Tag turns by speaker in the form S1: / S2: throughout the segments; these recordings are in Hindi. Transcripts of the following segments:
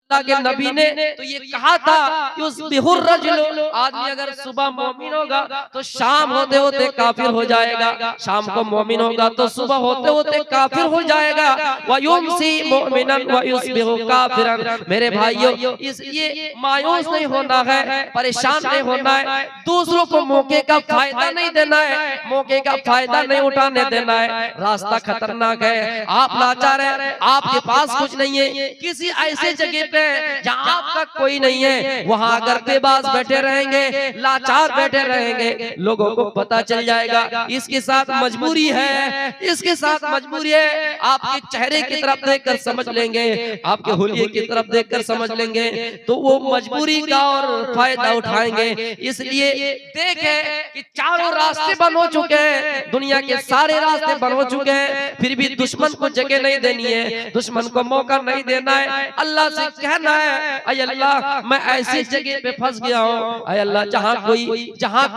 S1: अल्लाह के नबी ने तो ये कहा था कि उस बिहुर रजुल आदमी अगर सुबह मोमिन होगा तो शाम होते होते काफिर हो जाएगा, शाम को मोमिन होगा तो सुबह होते होते काफिर हो जाएगा। वयुमसी मोमिनन वयुस्बिहु काफिरन। मेरे भाइयों, इसलिए मायूस नहीं होना है, परेशान नहीं होना है, दूसरों को मौके का फायदा नहीं देना है, मौके का फायदा नहीं उठाने देना है। रास्ता खतरनाक है, आप लाचार है, आपके पास कुछ नहीं है, किसी ऐसे जगह पे जहाँ आपका कोई नहीं है, वहाँ अगर बेबास बैठे रहेंगे, लाचार बैठे रहेंगे, लोगों को पता चल जाएगा इसके साथ मजबूरी है, इसके साथ मजबूरी है। आपके चेहरे की तरफ देखकर समझ लेंगे, आपके हुलिये की तरफ देखकर समझ लेंगे, तो वो मजबूरी का और फायदा उठाएंगे। इसलिए देखे कि चारों रास्ते बंद हो चुके हैं, दुनिया के सारे रास्ते बंद हो चुके हैं, फिर भी दुश्मन को जगह नहीं देनी है, दुश्मन को मौका नहीं देना है। अल्लाह से कहना है, अय अल्लाह मैं ऐसी जगह पे फंस गया हूँ, अय अल्लाह जहाँ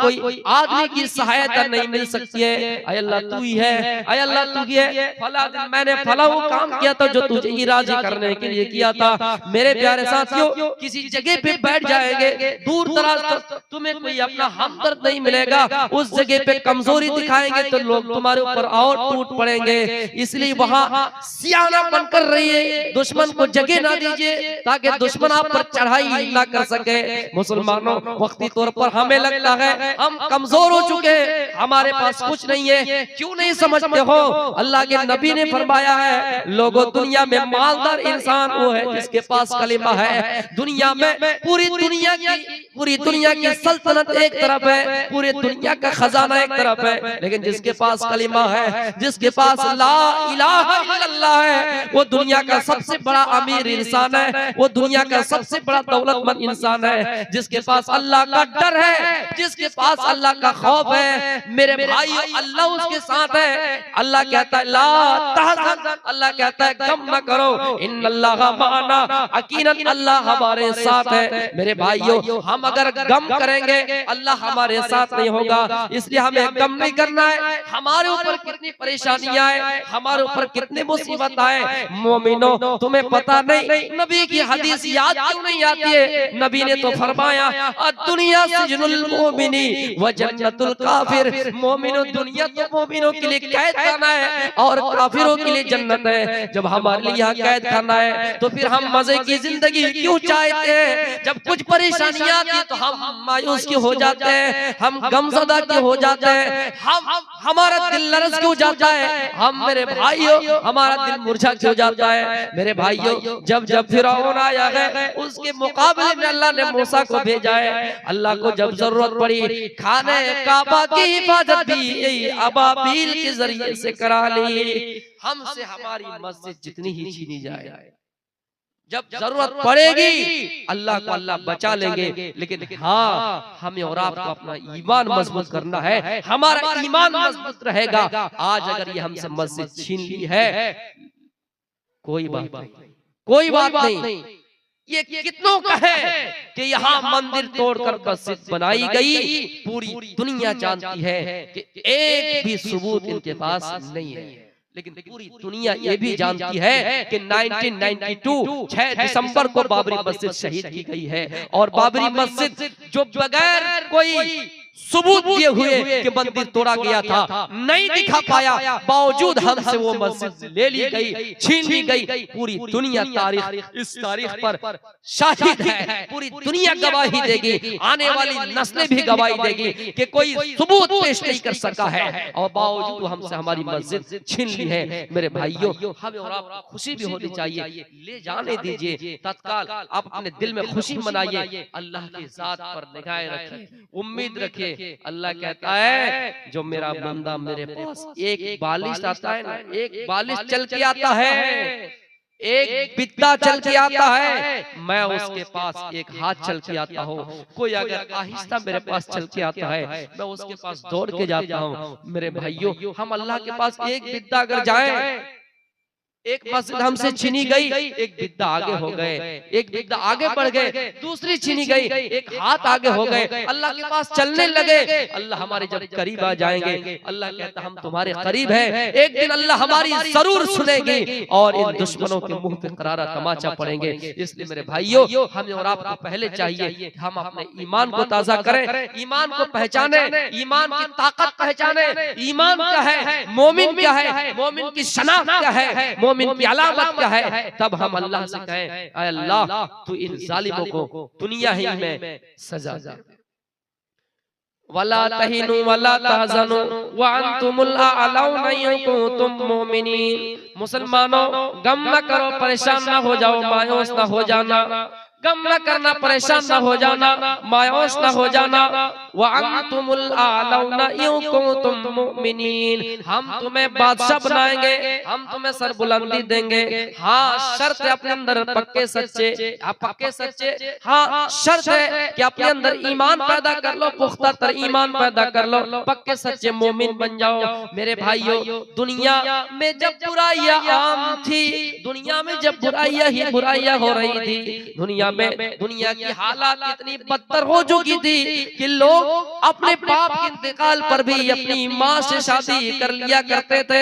S1: कोई आदमी की सहायता नहीं मिल सकती है, अय अल्लाह तू ही है, अय अल्लाह तू ही है। फला दिन मैंने फला वो काम किया था जो तुझे ही राजी करने के लिए किया था। मेरे प्यारे साथियों, किसी जगह पे बैठ जाएंगे, दूर दराज तक तुम्हें कोई अपना हमदर्द नहीं मिलेगा, उस जगह पे कमजोरी दिखाएंगे तो लोग तुम्हारे ऊपर और टूट पड़ेंगे। इसलिए वहाँ सियाना बनकर रहिए, दुश्मन को जगह ना दीजिए ताकि दुश्मन आप पर चढ़ाई ना कर सके। मुसलमानों, वक्ती तौर पर हमें लगता है हम कमजोर हो चुके हैं, हमारे पास कुछ नहीं है, क्यों नहीं समझते हो? अल्लाह के नबी ने फरमाया है, लोगों दुनिया में मालदार इंसान वो है जिसके पास कलिमा है। दुनिया में पूरी दुनिया की सल्तनत एक तरफ है, पूरी दुनिया का खजाना एक तरफ है, लेकिन जिसके पास कलिमा है, जिसके पास ला इलाहा इल्लल्लाह है, वो दुनिया का सबसे बड़ा अमीर इंसान है, वो दुनिया का सबसे बड़ा दौलतमंद इंसान है। जिसके पास अल्लाह का डर है, जिसके पास अल्लाह का खौफ है, मेरे भाई अल्लाह उसके साथ है। अल्लाह कहता है ला तहज़न, अल्लाह कहता है गम न करो, इन्नल्लाह माना, यकीनन अल्लाह हमारे साथ है। मेरे भाइयों, हम अगर गम करेंगे अल्लाह हमारे साथ नहीं होगा, इसलिए हमें गम नहीं करना है। हमारे ऊपर कितनी परेशानियां है, हमारे ऊपर कितनी मुसीबत आए, मोमिनो तुम्हें पता नहीं, नबी की हदीस याद क्यों नहीं आती है? नबी ने तो फरमाया दुनिया सिजनुल मोमिनी व जन्नतुल काफिर। मोमिनो, दुनिया तो मोमिनों के लिए कैद खाना है और काफिरों के लिए जन्नत है। जब हमारे लिए यहाँ कैद खाना है तो फिर हम मजे की जिंदगी क्यों चाहते हैं? जब कुछ परेशानियां आती तो हम मायूस क्यों हो जाते हैं, हम गमज़दा क्यों हो जाते हैं, हमारा दिल लरज़ क्यों जाता है, हम मेरे भाइयों हमारा दिल मुरझा क्यों जाता है? मेरे भाइयों, जब फिरौन आया है उसके मुकाबले में अल्लाह ने मूसा को भेजा है। अल्लाह को जब जरूरत पड़ी खाने काबा की हिफाजत भी अबाबील के जरिए से करा ली। हमसे हमारी मस्जिद जितनी ही छीनी जाए, जब जरूरत पड़ेगी अल्लाह को अल्लाह बचा लेंगे, लेकिन हाँ हमें और आपको अपना ईमान मजबूत करना है, हमारा ईमान मजबूत रहेगा। आज अगर ये हमसे मस्जिद छीन ली है, कोई बात नहीं, ये कितनों का है कि यहाँ मंदिर तोड़कर मस्जिद बनाई गई, पूरी दुनिया जानती है कि एक भी सबूत इनके पास नहीं है, लेकिन पूरी दुनिया ये भी जानती है कि 1992 6 दिसंबर को बाबरी मस्जिद शहीद की गई है, और बाबरी मस्जिद जो बगैर कोई सबूत दिए हुए कि मंदिर तोड़ा गया था नहीं दिखा पाया, बावजूद हमसे वो मस्जिद ले ली गई, छीन ली गई। पूरी दुनिया इस तारीख पर शाहिद है, पूरी दुनिया गवाही देगी, आने वाली नस्लें भी गवाही देगी कि कोई सबूत पेश नहीं कर सका है और बावजूद हमसे हमारी मस्जिद छीन ली है। मेरे भाइयों, हमें और आपको खुशी भी होनी चाहिए, ले जाने दीजिए, तत्काल आप अपने दिल में खुशी मनाइए, अल्लाह की जात पर निगाहें रखिए, उम्मीद रखिए। अल्लाह कहता है जो मेरा बंदा मेरे पास एक बालिश आता है ना, एक बालिश चल के आता है, एक बित्ता चल के आता है, मैं उसके पास एक हाथ चल के आता हूँ। कोई अगर आहिस्ता मेरे पास चल के आता है, मैं उसके पास दौड़ के जाता हूँ। मेरे भाइयों, हम अल्लाह के पास एक बित्ता अगर जाएं एक मस्जिद हमसे छीनी गई, एक बिद्दा आगे हो गए, एक बिद्दा आगे बढ़ गए, दूसरी छीनी गई, एक हाथ आगे हो गए, अल्लाह के पास चलने लगे। अल्लाह हमारे जब करीब आ जाएंगे, अल्लाह कहता हम तुम्हारे करीब हैं, एक दिन अल्लाह हमारी जरूर सुनेगी और इन दुश्मनों के मुंह पे करारा तमाचा पड़ेंगे। इसलिए मेरे भाइयों, हमें और आपको पहले चाहिए हम अपने ईमान को ताजा करें, ईमान को पहचाने, ईमान की ताकत पहचाने, ईमान क्या है, मोमिन क्या है, मोमिन की शनाख्त क्या है, मोमिन की अलामत क्या है। तब हम अल्लाह से कहें, ऐ अल्लाह तू इन जालिमों को दुनिया ही में सजा दे। वला तहिनु वला तहज़नु व अंतुमुल अअलौना इन कुंतुम मुमिनीन। मुसलमानों, गम न करो, परेशान न हो जाओ, मायूस न हो जाना, गम न करना, परेशान न हो जाना, मायूस न हो जाना। व अंतुमुल अअलौना इन कुंतुम मुमिनीन। हम तुम्हें बादशाह बनाएंगे, हम तुम्हें सरबुलंदी देंगे। हाँ, शर्त है अपने अंदर पक्के सच्चे, आप पक्के सच्चे, हाँ शर्त है कि अपने अंदर ईमान पैदा कर लो, पुख्ता तर ईमान पैदा कर लो, पक्के सच्चे मोमिन बन जाओ। मेरे भाइयों, दुनिया में जब बुराइयां आम थी, दुनिया में जब बुराइयां ही बुराइयां हो रही थी, दुनिया की हालात इतनी बदतर हो चुकी थी कि लोग अपने बाप के इंतकाल पर भी अपनी माँ से शादी कर लिया करते थे।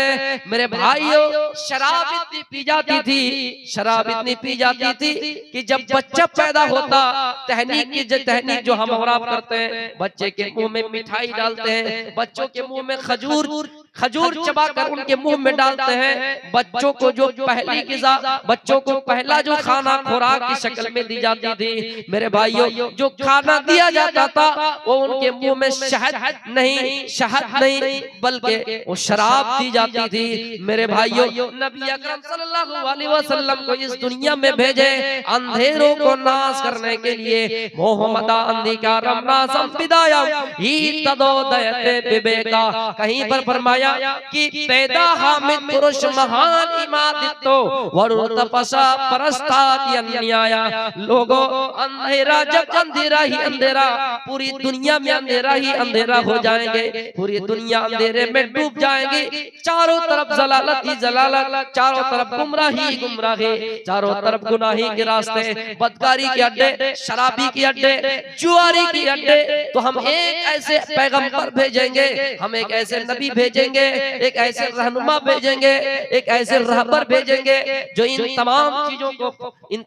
S1: मेरे भाइयों, शराब इतनी पी जाती थी, शराब इतनी पी जाती थी कि जब बच्चा पैदा होता, तहनीक जो हम और आप करते हैं, बच्चे के मुंह में मिठाई डालते हैं, बच्चों के मुंह में खजूर चबाकर उनके मुंह में डालते हैं। बच्चों को जो पहली गिज़ा, बच्चों को पहला जो खाना खुराक की शक्ल में दी जाती थी, मेरे भाइयों, जो खाना दिया जाता था वो उनके मुंह में शहद नहीं बल्कि वो शराब दी जाती थी। मेरे भाइयों, नबी अकरम सल्लल्लाहु अलैहि वसल्लम को इस दुनिया में भेजे अंधेरों को नाश करने के लिए। मोहम्मद अंधिकारम नासम विदाया ही तदोदयते विवेका। कहीं पर फरमाया कि पैदा हामिद पुरुष महान इमादितो वरुण तपसा परस्तात अन्याया। लोगों, अंधेरा जब अंधेरा ही अंधेरा, पूरी दुनिया में अंधेरा ही अंधेरा हो जाएंगे, पूरी दुनिया अंधेरे में डूब जाएगी। चारों तरफ जलालत ही जलालत, चारों तरफ गुमराही गुमराही, चारों तरफ गुनाही के रास्ते, बदकारी के अड्डे, शराबी के अड्डे, जुआरी के अड्डे। तो हम एक ऐसे पैगंबर भेजेंगे, हम एक ऐसे नबी भेजेंगे, एक ऐसे रहनुमा भेजेंगे, एक ऐसे रहबर भेजेंगे जो इन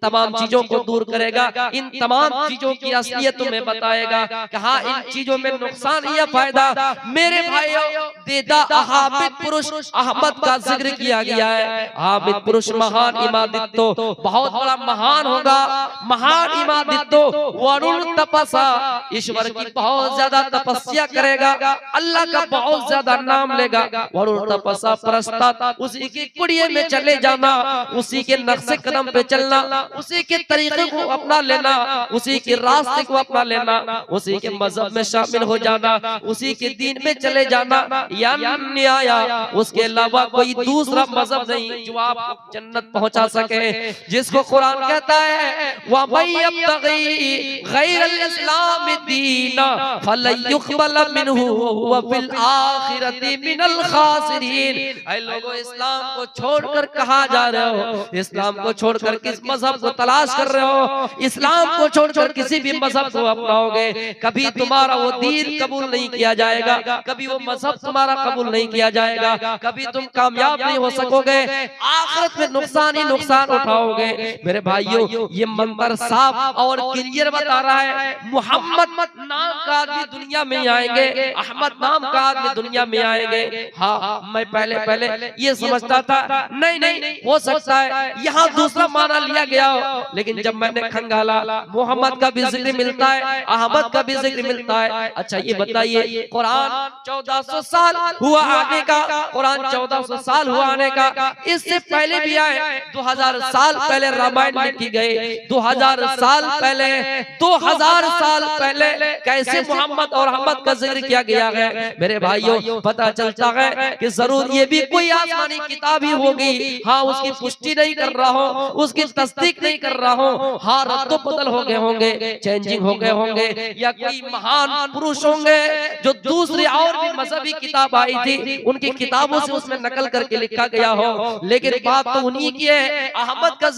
S1: तमाम चीजों को दूर करेगा, इन तमाम चीजों की असलियत तुम्हें बताएगा। कहा इन चीजों में नुकसान या फायदा। मेरे भाइयों, देदा हामिद पुरुष अहमद का जिक्र किया गया है। हामिद पुरुष महान इमादितो, बहुत बड़ा महान होगा, महान इमादितो वरुण तपसा, ईश्वर की बहुत ज्यादा तपस्या करेगा, अल्लाह का बहुत ज्यादा नाम लेगा। वरुण तपसा परस्तात, उसी की कुड़िए में चले जाना, उसी के नक्शे कदम पे चलना, उसी के तरीके को अपना लेना, उसी के रास्ते को अपना लेना, उसी के मजहब में शामिल हो जाना, उसी के दीन में चले जाना। यान्याया, उसके अलावा कोई दूसरा मजहब नहीं जो आपको जन्नत पहुंचा सके। जिसको कुरान कहता है व मय्यब्तगी गैरल इस्लाम दीना फलन युक़बल मिनहु व फिल आखिरति मिनल खासिरीन। ऐ लोगों, इस्लाम को छोड़कर कहाँ जा रहे हो? इस्लाम को छोड़कर किस मजहब को तलाश कर रहे हो? इस्लाम को छोड़कर किसी भी मजहब को अपनाओगे, कभी तुम्हारा वो दीन कबूल नहीं किया जाएगा, कभी वो मजहब तुम्हारा कबूल नहीं किया जाएगा, कभी तुम कामयाब नहीं हो सकोगे, आखिरत में नुकसान ही नुकसान उठाओगे। मेरे भाइयों, ये मंत्र साफ और क्लियर बता रहा है, मोहम्मद नाम का आदमी दुनिया में आएंगे, अहमद नाम का आदमी दुनिया में आएंगे। हाँ, मैं पहले ये समझता था नहीं हो सकता है यहाँ दूसरा माना लिया गया हो, लेकिन जब मैंने खंगाला मोहम्मद का भी जिक्र मिलता है, अहमद का भी जिक्र मिलता है। अच्छा ये बताइए, कुरान 1400 साल हुआ आने का, कुरान 1400 साल हुआ आने का, इससे पहले भी आए, 2000 साल पहले रामायण लिखी गई, 2000 साल कैसे मोहम्मद और अहमद का जिक्र किया गया है। मेरे भाइयों, पता चलता चलता है कि जरूर ये भी कोई आसमानी किताब ही होगी। हाँ, उसकी पुष्टि नहीं कर रहा हूँ, उसकी तस्दीक नहीं कर रहा हूँ। हाँ, रद्द बदल हो गए होंगे, चेंजिंग हो गए होंगे, या कोई महान पुरुष होंगे जो दूसरी और भी मजहबी किताब आई थी उनकी किताबों से उसमें नकल करके लिखा गया हो। लेकिन बात तो उन्हीं की है। अहमद का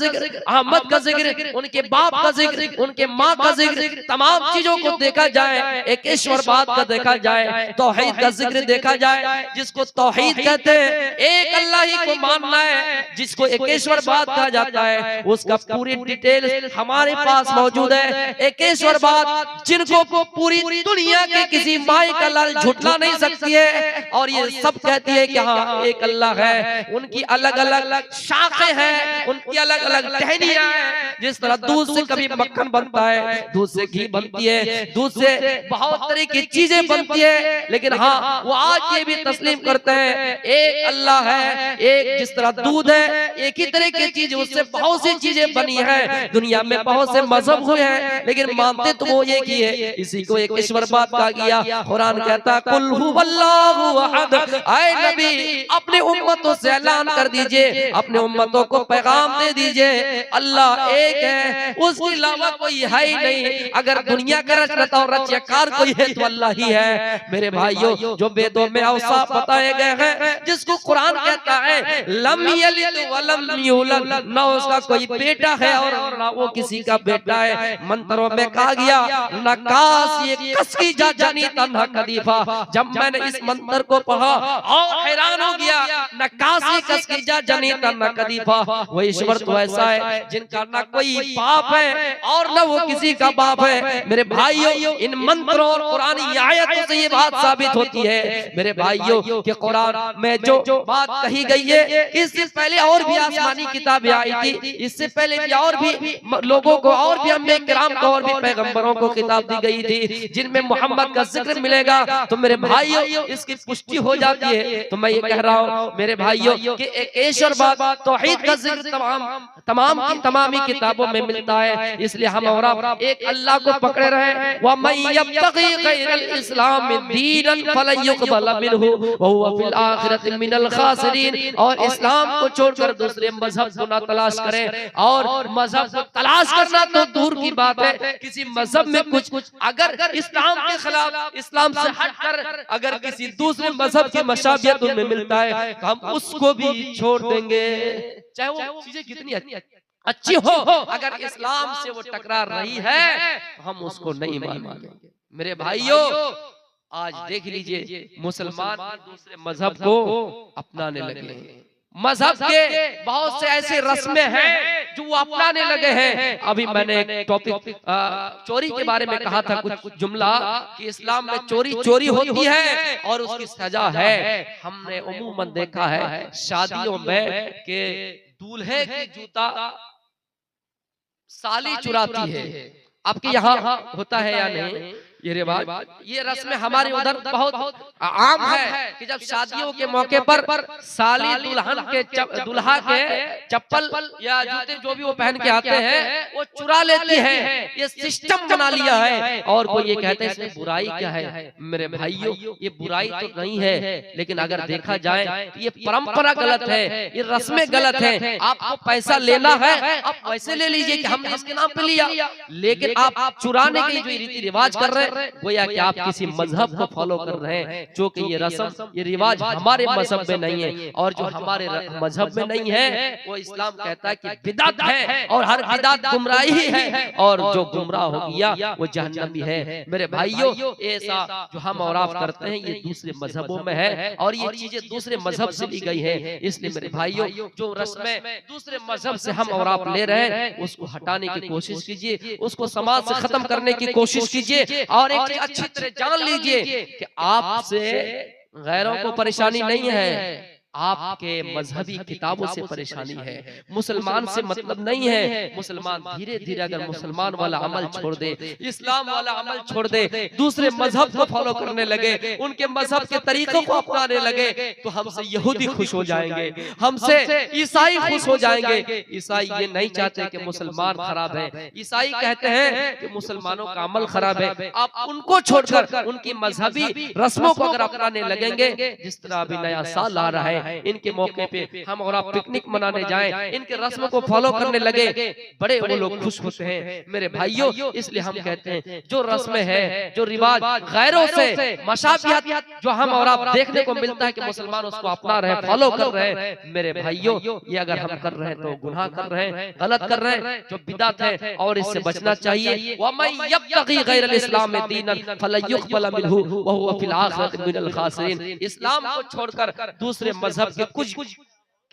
S1: जिक्र, उनके बाप का जिक्र, उनके माँ का जिक्र, तमाम चीजों को देखा जाए, एक ईश्वरवाद का देखा जाए, तौहीद का जिक्र देखा जाए। जिसको तौहीद कहते हैं, एक अल्लाह ही को मानना है, जिसको एक ईश्वरवाद कहा जाता है, उसका पूरी डिटेल हमारे पास मौजूद है। एक ईश्वरवाद जिनको पूरी दुनिया के किसी माई का लाल झुटला नहीं सकती है, और ये सब कहती है कि हाँ एक अल्लाह है। उनकी अलग अलग शाखें हैं, उनकी अलग अलग टहनियां हैं। जिस तरह दूध से कभी मक्खन बनता है, दूध से घी बनती है, दूध से बहुत तरह की चीजें बनती है, लेकिन हाँ वो आज ये भी तस्लीम करते हैं एक अल्लाह है। एक जिस तरह दूध है, एक ही तरह की चीज, उससे बहुत सी चीजें बनी है। दुनिया में बहुत से मजहब हुए हैं, लेकिन मानते तो वो ये की है, इसी को एक ईश्वरवाद कहा गया। कुरान कहता कुल हुवल्लाहु अहद, ऐ नबी अपने उम्मतों से ऐलान कर दीजिए, अपने उम्मतों को पैगाम दे दीजिए, अल्लाह एक है, उसके अलावा कोई है ही नहीं। अगर दुनिया का रचयिता और रचयकार कोई है तो अल्लाह ही है। मेरे भाइयों, जो वेदों में औसाफ बताए गए हैं, जिसको कुरान कहता है लम यलिद वलम यूलद, न उसका कोई बेटा है और न वो किसी का बेटा है। मंत्रों में कहा गया नकास ये कसकी जा जानी तन्हा कदीफा। जब मैंने इस मंत्र को पढ़ा और हैरान हो गया, नकास ये कसकी जा जानी तन्हा कदीफा। वो ईश्वर तो ऐसा है जिनका न कोई बाप है और न वो किसी का बाप है। मेरे भाइयों, इन मंत्रों और कुरानी आयतों से ये बात साबित होती है मेरे भाइयों कि कुरान में जो बात कही गई है, इससे पहले और भी आसमानी किताबें आई थी, इससे पहले भी और भी लोगों को और भी अंबिया किराम को और भी पैगंबरों को किताब दी गई थी जिनमें मोहम्मद का जिक्र मिलेगा। तो मेरे भाइयों, इसकी पुष्टि हो जाती है। तो मैं ये कह रहा हूँ मेरे भाइयों कि एक ईश्वरवाद तौहीद का जिक्र तमाम ही किताबों में मिलता है। इसलिए हम और आप एक अल्लाह को पकड़े रहे। व मन यब्तगी गैरल इस्लाम दीनन फलन युक़बल मिनहु व हुवा फिल आखिरति मिनल खासिरीन। और इस्लाम को छोड़कर दूसरे मजहब को ना तलाश करें। और मजहब को तलाश करना तो दूर की बात है, किसी मजहब में कुछ अगर इस्लाम के खिलाफ, इस्लाम से हटकर अगर किसी दूसरे मजहब की मशाबियत उनमें मिलता है तो हम उसको भी छोड़ देंगे, चाहे वो चीजें कितनी अच्छी हो। अगर इस्लाम से वो टकरा रही है तो हम उसको नहीं मानेंगे। मेरे भाइयों, आज देख लीजिए मुसलमान दूसरे मजहब को अपनाने लगे। मजहब के बहुत से ऐसे रस्में हैं जो वो अपनाने लगे हैं। अभी मैंने एक टॉपिक चोरी के बारे में कहा था, कुछ जुमला कि इस्लाम में चोरी होती है और उसकी सजा है। हमने उमूमन देखा है शादियों में कि दूल्हे की जूता साली चुराती है। आपके यहाँ होता है या नहीं ये रिवाज? ये रस्में हमारे उधर बहुत आम है कि जब शादियों के मौके पर साली दुल्हा के चप्पल या जूते जो भी वो पहन के आते हैं वो चुरा लेती है। ये सिस्टम बना लिया है। और कोई ये कहते हैं इसमें बुराई क्या है? मेरे भाइयों, ये बुराई तो नहीं है, लेकिन अगर देखा जाए तो ये परंपरा गलत है, ये रस्में गलत है। आपको पैसा लेना है आप वैसे ले लीजिए कि हमने इसके नाम पे लिया, लेकिन आप चुराने के जो रीति रिवाज कर रहे हैं गोया कि आप किसी मजहब को फॉलो कर रहे हैं, जो कि ये रस्म ये रिवाज हमारे मजहब में नहीं है। और जो हमारे मजहब में नहीं है वो इस्लाम कहता है कि बिदअत है और हर बिदअत गुमराही है, और जो गुमराह हो गया वो जहन्नमी है। मेरे भाइयों, ऐसा जो हम और आप करते हैं ये दूसरे मजहबों में है और ये चीजें दूसरे मजहब से ली गई है। इसलिए मेरे भाइयों, जो रस्में दूसरे मजहब से हम और आप ले रहे हैं उसको हटाने की कोशिश कीजिए, उसको समाज से खत्म करने की कोशिश कीजिए। और एक चीज अच्छी तरह जान लीजिए कि आपसे गैरों को परेशानी नहीं है, आपके मजहबी किताबों से परेशानी है, मुसलमान से मतलब नहीं है। मुसलमान धीरे धीरे अगर मुसलमान वाला अमल छोड़ दे, इस्लाम वाला अमल छोड़ दे, दूसरे मजहब को फॉलो करने लगे, उनके मजहब के तरीकों को अपनाने लगे, तो हमसे यहूदी खुश हो जाएंगे, हमसे ईसाई खुश हो जाएंगे। ईसाई ये नहीं चाहते कि मुसलमान खराब है, ईसाई कहते हैं कि मुसलमानों का अमल खराब है। आप उनको छोड़कर उनकी मजहबी रस्मों को अगर अपनाने लगेंगे, जिस तरह अभी नया साल आ रहा है, इनके मौके पे हम और आप पिकनिक मनाने जाएं, इनके रस्मों को फॉलो करने लगे, बड़े वो लोग खुश होते हैं मेरे भाइयों। इसलिए हम कहते हैं जो रस्में हैं, जो रिवाज गैरों से मशाबियत जो हम और आप देखने को मिलता है कि मुसलमान उसको अपना रहे, फॉलो कर रहे हैं, मेरे भाइयों ये अगर हम कर रहे हैं तो गुनाह कर रहे हैं, गलत कर रहे हैं, जो बिदअत है और इससे बचना चाहिए। वमन यब्तगी गैरल इस्लाम दीनन फलन युक़बल मिनहु व हुवा फिल आखिरति मिनल खासिरीन। इस्लाम को छोड़कर दूसरे मजहब के कुछ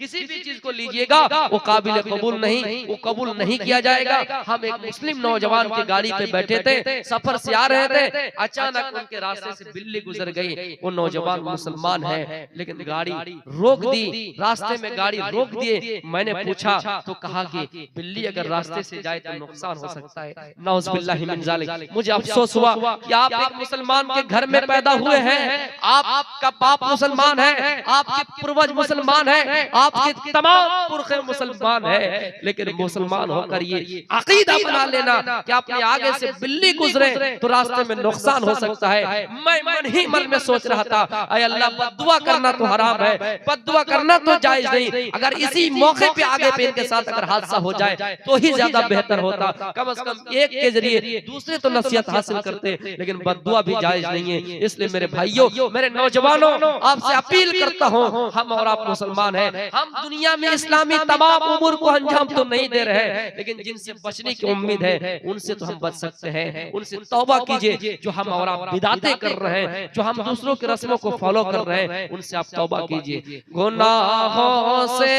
S1: किसी भी चीज को लीजिएगा वो काबिल कबूल नहीं, वो कबूल नहीं किया जाएगा। हम एक मुस्लिम नौजवान की गाड़ी पे बैठे थे, सफर से आ रहे थे, अचानक उनके रास्ते से बिल्ली गुजर गई। वो नौजवान मुसलमान है लेकिन गाड़ी रोक दी, रास्ते में गाड़ी रोक दिए। मैंने पूछा तो कहा कि बिल्ली अगर रास्ते से जाए तो नुकसान हो सकता है, नाउज़ुबिल्लाहि मिन ज़ालिक। मुझे अफसोस हुआ कि आप एक मुसलमान के घर में पैदा हुए हैं, आपका बाप मुसलमान है, आपके पूर्वज मुसलमान है, आपके तमाम पुरखे मुसलमान है, लेकिन मुसलमान होकर ये अकीदा बना लेना कि अपने आगे से बिल्ली गुजरे तो रास्ते में नुकसान हो सकता है। मैं मन ही मन में सोच रहा था, अय अल्लाह बद्दुआ करना तो हराम है, बद्दुआ करना तो जायज नहीं, अगर इसी मौके पे आगे पे इनके साथ अगर हादसा हो जाए तो ही ज्यादा बेहतर होता। कम से कम एक के जरिए दूसरे तो नसीहत हासिल करते, लेकिन बद्दुआ भी जायज नहीं है। इसलिए मेरे भाइयों, मेरे नौजवानों, आपसे अपील करता हूँ, हम और आप मुसलमान हैं, हम दुनिया में इस्लामी तमाम उम्र को अंजाम तो नहीं दे रहे हैं, लेकिन जिनसे बचने की उम्मीद है उनसे तो हम बच सकते हैं। उनसे तौबा कीजिए, जो हम और आप बिदातें कर रहे हैं, जो हम दूसरों के रस्मों को फॉलो कर रहे हैं, उनसे आप तौबा कीजिए। गुनाहों से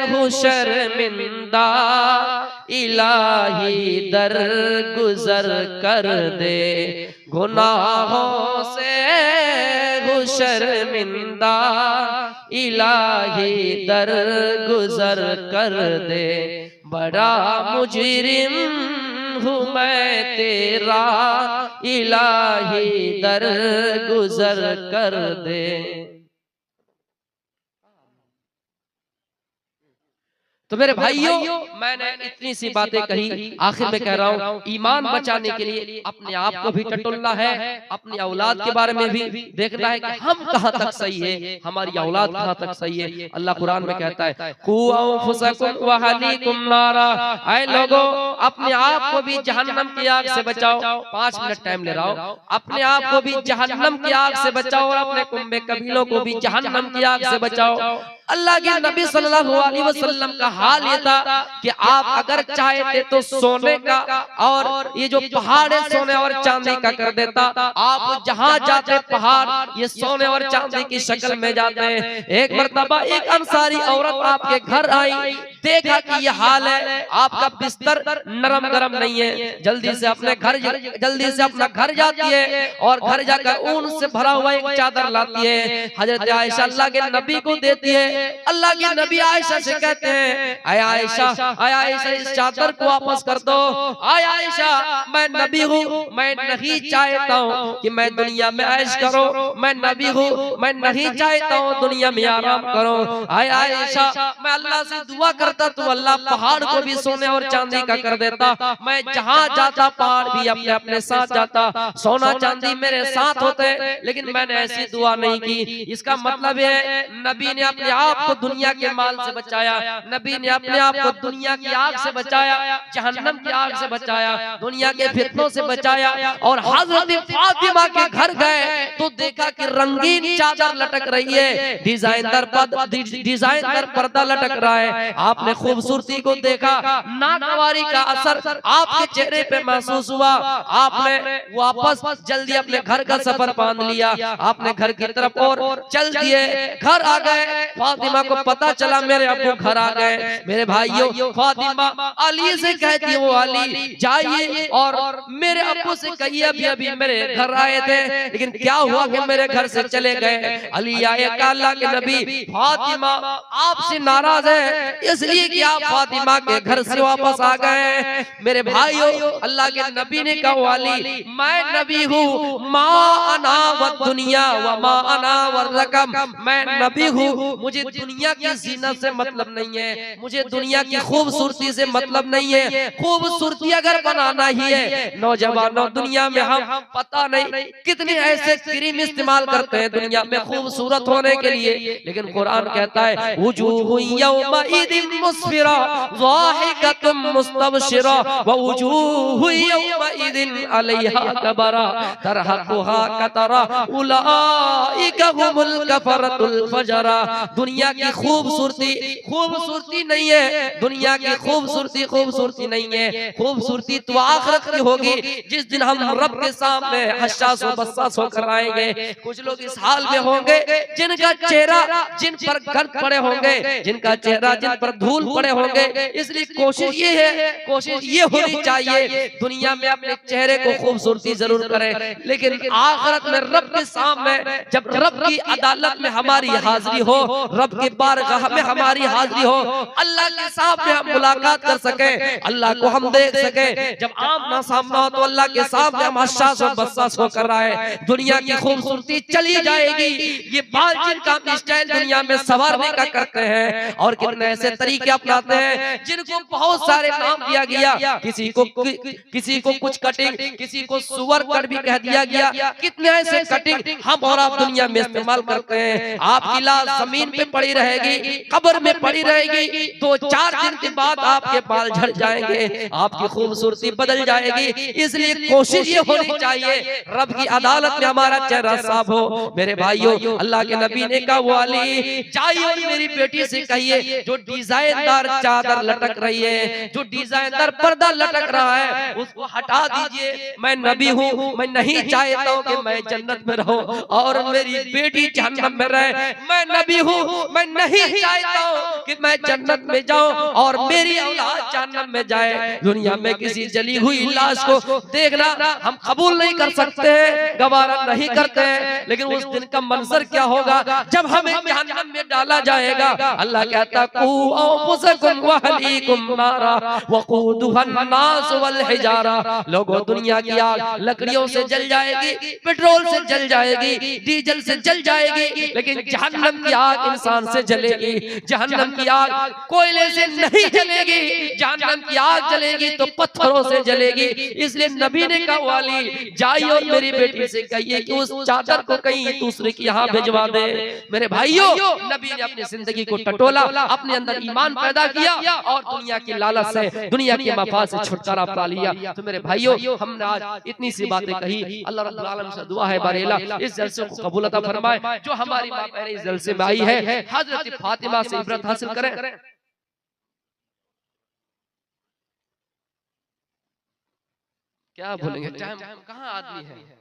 S1: हूँ शर्मिंदा, इलाही दर गुजर कर दे, गुनाहों से हूँ शर्मिंदा, इलाही दर गुजर कर दे, बड़ा मुजरिम हूँ मैं तेरा, इलाही दर गुजर कर दे। तो मेरे भाइयों, मैंने इतनी सी बातें कही, आखिर में कह रहा हूँ ईमान बचाने के लिए अपने आप को भी टटोलना है, अपनी औलाद के बारे में भी देखना है कि हम कहाँ तक सही है, हमारी औलाद कहाँ तक सही है। अल्लाह कुरान में कहता है, कू अंफुसकुम व अहलीकुम नारा, ऐ लोगों अपने आप को भी जहन्नम की आग से बचाओ। 5 मिनट टाइम ले रहा हूँ, अपने आप को भी जहन्नम की आग से बचाओ और अपने कुंबे कबीलों को भी जहन्नम की आग से बचाओ। अल्लाह के नबी सल्लल्लाहु अलैहि वसल्लम का हाल ये था कि आप अगर चाहते तो सोने का और ये जो पहाड़ है सोने और चांदी का कर देता। आप जहाँ जाते पहाड़ ये सोने और चांदी की शक्ल में जाते हैं। एक मर्तबा एक अंसारी औरत आपके घर आई, देखा कि ये हाल है, आपका बिस्तर नरम गरम नहीं है, जल्दी से अपने घर जल्दी से अपना घर जाती है और घर जाकर ऊन से भरा हुआ एक चादर लाती है, हजरत आयशा अल्लाह के नबी को देती है। अल्लाह के नबी आयशा से कहते हैं, आय आयशा इस चादर को वापस कर दो। आय आयशा मैं नबी हूँ, मैं नहीं चाहता हूँ कि मैं दुनिया में ऐश करो, मैं नबी हूँ, मैं नहीं चाहता हूँ दुनिया में आराम करो। आय आयशा मैं अल्लाह से दुआ करता तो अल्लाह पहाड़ को भी सोने और चांदी का कर देता। मैं जहाँ जाता पहाड़ भी अपने अपने साथ जाता, सोना चांदी मेरे साथ होते, लेकिन मैंने ऐसी दुआ नहीं की। इसका मतलब है नबी ने अपने आप को दुनिया के माल से बचाया, नबी ने अपने आप को दुनिया की आग से बचाया, जहन्नम की आग से बचाया, दुनिया के फितनों से बचाया। और हजरत फातिमा के घर गए तो देखा कि रंगीन चादर लटक रही है, डिजाइनर पर्दा लटक रहा है। आप आपने खूबसूरती को देखा, नागवारी का असर आपके चेहरे पे महसूस हुआ, आपने वापस जल्दी अपने घर का सफर बांध लिया, आपने घर की तरफ और चल दिए, घर आ गए। फातिमा को पता चला मेरे अब्बू घर आ गए। मेरे भाइयों, फातिमा अली से कहती है, अली जाइए और मेरे अब्बू से कहिए अभी अभी मेरे घर आए थे, लेकिन क्या हुआ कि मेरे घर से चले गए। अली आए, अल्लाह के नबी फातिमा आपसे नाराज है इसलिए कि आप फातिमा के घर से वापस आ गए। मेरे भाइयों, अल्लाह के नबी ने कहा, अली मैं नबी हूँ, मा अना व दुनिया व मा अना व रकम, मैं नबी हूँ, मुझे दुनिया की जीनत से मतलब नहीं है, मुझे दुनिया की खूबसूरती से मतलब नहीं है। खूबसूरती अगर बनाना ही है, नौजवानों दुनिया में हम पता नहीं कितने ऐसे क्रीम इस्तेमाल करते हैं दुनिया में खूबसूरत होने के लिए, लेकिन कुरान कहता है वुजूहु यौमइदिन मुस्फिरा ज़ाहिकतुम मुस्तबशिरा व वुजूहु यौमइदिन अलैहा गबरा तरहकुहा कतरा उलाइका हुमुल कफरतुल फजरा। दुनिया की खूबसूरती नहीं है, दुनिया की खूबसूरती नहीं है। खूबसूरती तो आखिरत की होगी, जिस दिन हम रब के सामने हश्शास व बस्सास होकर आएंगे। कुछ लोग इस हाल में होंगे जिनका चेहरा जिन पर गर्द पड़े होंगे, जिनका चेहरा जिन पर धूल पड़े होंगे। इसलिए कोशिश ये होनी चाहिए दुनिया में अपने चेहरे को खूबसूरती जरूर करें, लेकिन आखिरत में रब के सामने जब रब की अदालत में हमारी हाजिरी हो, रब के बारगाह में हमारी हाजिरी हो, अल्लाह के सामने हम मुलाकात कर सके, अल्लाह को हम देख सके, जब आमना सामना हो तो अल्लाह के सामने हम हश्शास और बस्सास होकर आए। दुनिया की खूबसूरती चली जाएगी। ये बाल जिनका हम स्टाइल दुनिया में सवारने का करते हैं और कितने ऐसे तरीके अपनाते हैं जिनको बहुत सारे नाम दिया गया, किसी को कुछ कटिंग, किसी को सुअर कट भी कह दिया गया। कितने ऐसे कटिंग हम और आप दुनिया में इस्तेमाल करते हैं। आपकी लाश जमीन पे पड़ी रहेगी, कब्र में पड़ी रहेगी, 2-4 दिन के बाद आपके बाल झड़ जाएंगे, आपकी खूबसूरती बदल जाएगी। इसलिए कोशिश ये होनी चाहिए रब की अदालत में हमारा चेहरा साफ हो। मेरे भाइयों, अल्लाह के नबी ने कहा, वो अली जाइए और मेरी बेटी से कहिए जो डिजाइनदार चादर लटक रही है, जो डिजाइनदार पर्दा लटक रहा है, उसको हटा दीजिए। मैं नबी हूँ, मैं नहीं चाहता हूँ कि मैं जन्नत में रहूं और मेरी बेटी जहन्नम में रहे। मैं नबी हूँ, मैं नहीं चाहता हूँ कि मैं जन्नत में जाऊं और मेरी औलाद जहन्नम में जाए। दुनिया में किसी जली हुई लाश को देखना हम कबूल नहीं कर सकते हैं, गवारा नहीं करते हैं, लेकिन उस दिन का मंजर क्या होगा जब हमें जहन्नम में डाला जाएगा। अल्लाह कहता कू अंफुसकुम व अहलीकुम नारा वक़ूदुहा अन्नास वल हिजारा। लोगों, दुनिया की आग लकड़ियों से जल जाएगी, पेट्रोल से जल जाएगी, डीजल से जल जाएगी, लेकिन जहन्नम की आग इंसान से जलेगी। जहन्नम की आग कोयले से नहीं जलेगी, जहन्नम की आग जलेगी तो पत्थरों से जलेगी। इसलिए नबी ने कहा, वाली जाइए और मेरी बेटी से कहिए कि उस चादर को कहीं दूसरे की यहाँ भिजवा दे। मेरे भाइयों, नबी ने अपनी जिंदगी को टटोला, अपने अंदर ईमान पैदा किया और दुनिया की लालच से, दुनिया के मफाद से छुटकारा पा लिया। तो मेरे भाइयों, हमने आज इतनी सी बातें कही। अल्लाह रब्बुल आलमीन से दुआ है बारेला इस जलसे को कबूल अता फरमाए। जो हमारी मां बहनें इस जलसे में आई है, हजरत फातिमा से इबरत हासिल करें। क्या बोलेंगे, टाइम कहाँ आदमी है।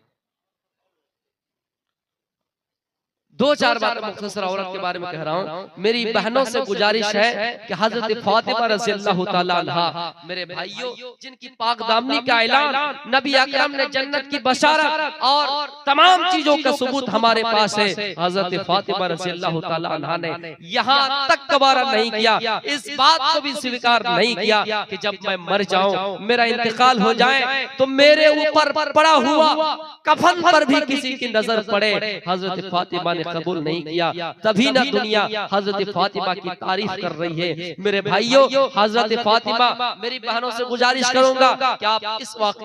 S1: 2-4 बातें मुख्तसर औरत के बारे में कह रहा हूँ। मेरी बहनों से गुजारिश है कि हजरत फातिमा रज़ियल्लाहु ताला अन्हा, मेरे भाइयों, जिनकी पाक दामनी का ऐलान नबी अकरम ने जन्नत की बशारत और तमाम चीजों का सबूत हमारे पास है। हजरत फातिमा रज़ियल्लाहु ताला अन्हा ने यहाँ तक कबारा नहीं किया, इस बात को भी स्वीकार नहीं किया कि जब मैं मर जाऊं, मेरा इंतकाल हो जाए तो मेरे ऊपर पड़ा हुआ कफन पर भी किसी की नजर पड़े। हजरत फातिमा ने कबूल नहीं किया, तभी ना दुनिया हजरत फातिमा की तारीफ कर रही है। मेरे भाइयों, हजरत फातिमा, मेरी बहनों से गुजारिश करूंगा कि आप इस वक्त